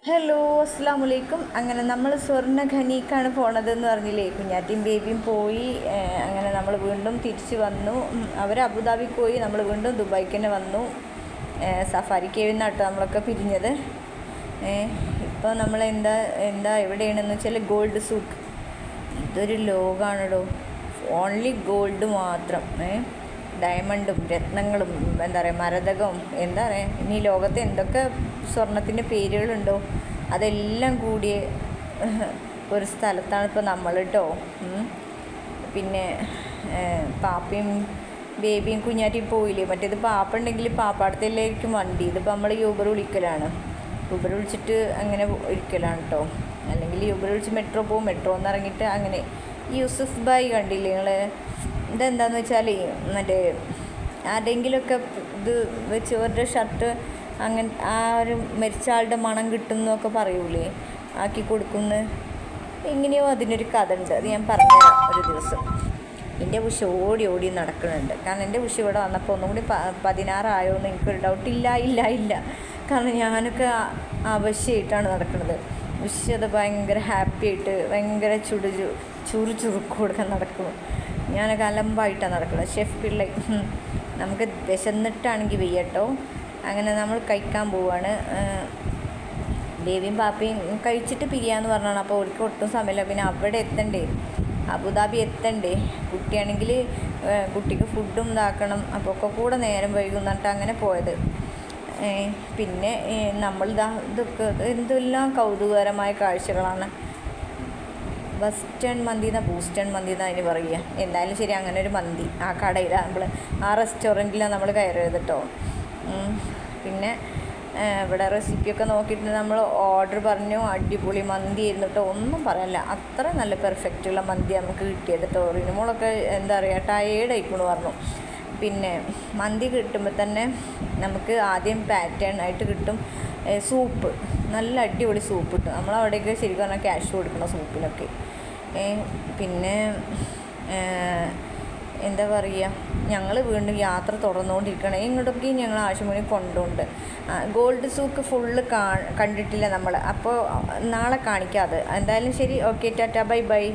Hello അസ്സാം വലൈക്കും. അങ്ങനെ നമ്മൾ സ്വർണ്ണ ഖനിക്കാണ് പോണതെന്ന് പറഞ്ഞില്ലേ. കുഞ്ഞാറ്റിയും ബേബിയും പോയി. അങ്ങനെ നമ്മൾ വീണ്ടും തിരിച്ച് വന്നു. അവർ അബുദാബി പോയി, നമ്മൾ വീണ്ടും ദുബായിക്ക് തന്നെ വന്നു. സഫാരി കേവിൽ നിന്നാട്ടോ നമ്മളൊക്കെ പിരിഞ്ഞത്. ഇപ്പോൾ നമ്മൾ എന്താ എവിടെയാണെന്ന് വെച്ചാൽ ഗോൾഡ് സൂക്ക്. ഇതൊരു ലോകമാണല്ലോ, ഓൺലി ഗോൾഡ് മാത്രം. ഡയമണ്ടും രത്നങ്ങളും എന്താ പറയുക, മരതകവും, എന്താ പറയുക, ഇനി ലോകത്ത് എന്തൊക്കെ സ്വർണത്തിൻ്റെ പേരുകളുണ്ടോ അതെല്ലാം കൂടിയ ഒരു സ്ഥലത്താണ് ഇപ്പോൾ നമ്മൾ കേട്ടോ. പിന്നെ പാപ്പയും ബേബിയും കുഞ്ഞാറ്റിയും പോയില്ലേ. മറ്റേത് പാപ്പ ഉണ്ടെങ്കിൽ പാപ്പാടത്തേലായിരിക്കും വണ്ടി. ഇതിപ്പോൾ നമ്മൾ യൂബർ വിളിക്കലാണ്. യൂബർ വിളിച്ചിട്ട് അങ്ങനെ ഇരിക്കലാണ് കേട്ടോ. അല്ലെങ്കിൽ യൂബർ വിളിച്ച് മെട്രോ പോകും. മെട്രോ എന്ന് ഇറങ്ങിയിട്ട് അങ്ങനെ. യൂസുഫ് ബായ് കണ്ടില്ലേ നിങ്ങൾ? ഇതെന്താണെന്ന് വെച്ചാൽ മറ്റേ ആരുടെയെങ്കിലുമൊക്കെ ഇത് വെച്ച് അവരുടെ ഷർട്ട് അങ്ങനെ ആ ഒരു മരിച്ച ആളുടെ മണം കിട്ടും എന്നൊക്കെ പറയൂലേ, ആക്കി കൊടുക്കുന്നു. എങ്ങനെയോ അതിനൊരു കഥ ഉണ്ട്, അത് ഞാൻ പറഞ്ഞുതരാം ഒരു ദിവസം. എൻ്റെ ഉഷ ഓടി ഓടി നടക്കുന്നുണ്ട്. കാരണം എൻ്റെ ഉഷ ഇവിടെ വന്നപ്പോൾ ഒന്നും കൂടി 16 ആയോ എന്ന് എനിക്കൊരു ഡൗട്ട്. ഇല്ല. കാരണം ഞാനൊക്കെ ആവശ്യമായിട്ടാണ് നടക്കുന്നത്. ഉഷ അത് ഭയങ്കര ഹാപ്പി ആയിട്ട് ഭയങ്കര ചുറുക്ക് കൊടുക്കാൻ നടക്കും. ഞാനൊക്കെ അലമ്പായിട്ടാണ് നടക്കുന്നത്. ഷെഫ് പിള്ളേ നമുക്ക് വിശന്നിട്ടാണെങ്കിൽ വെയ്യട്ടോ. അങ്ങനെ നമ്മൾ കഴിക്കാൻ പോവുകയാണ്. ബേബിയും പാപ്പയും കഴിച്ചിട്ട് പിരിയാന്ന് പറഞ്ഞാണ്. അപ്പോൾ അവർക്ക് ഒട്ടും സമയമില്ല. പിന്നെ അവിടെ എത്തണ്ടേ, അബുദാബി എത്തണ്ടേ. കുട്ടിയാണെങ്കിൽ കുട്ടിക്ക് ഫുഡും ഇതാക്കണം. അപ്പോൾ ഒക്കെ കൂടെ നേരം വൈകും എന്നിട്ട് അങ്ങനെ പോയത്. പിന്നെ നമ്മൾ ഇതൊക്കെ എന്തെല്ലാം കൗതുകകരമായ കാഴ്ചകളാണ്. വെസ്റ്റേൺ മന്തി എന്നാ ബൂസ്റ്റേൺ മന്തി എന്നാണ് അതിന് പറയുക. എന്തായാലും ശരി, അങ്ങനെ ഒരു മന്തി ആ കടയിലാണ് നമ്മൾ, ആ റെസ്റ്റോറൻറ്റിലാണ് നമ്മൾ കയറിയത് കേട്ടോ. പിന്നെ ഇവിടെ റെസിപ്പിയൊക്കെ നോക്കിയിട്ട് നമ്മൾ ഓർഡർ പറഞ്ഞു. അടിപൊളി മന്തി ആയിരുന്നു കേട്ടോ, ഒന്നും പറയാനില്ല. അത്ര നല്ല പെർഫെക്റ്റുള്ള മന്തി നമുക്ക് കിട്ടിയത് കേട്ടോ. റിനുമോളൊക്കെ എന്താ പറയുക, ടയേർഡ് ആയിക്കോന്ന് പറഞ്ഞു. പിന്നെ മന്തി കിട്ടുമ്പോൾ തന്നെ നമുക്ക് ആദ്യം പാറ്റേൺ ആയിട്ട് കിട്ടും സൂപ്പ്. നല്ല അടിപൊളി സൂപ്പ് കിട്ടും. നമ്മളവിടെയൊക്കെ ശരിക്കും പറഞ്ഞാൽ ക്യാഷ് കൊടുക്കണം സൂപ്പിനൊക്കെ. പിന്നെ എന്താ പറയുക, ഞങ്ങൾ വീണ്ടും യാത്ര തുടർന്നുകൊണ്ടിരിക്കണം. ഇങ്ങോട്ടൊക്കെ ഞങ്ങൾ ആശുപത്രി കൊണ്ടുണ്ട്. ഗോൾഡ് സൂക്ക് ഫുള്ള് കണ്ടിട്ടില്ല നമ്മൾ. അപ്പോൾ നാളെ കാണിക്കാം അത്. എന്തായാലും ശരി, ഓക്കെ, ടാറ്റ, ബൈ.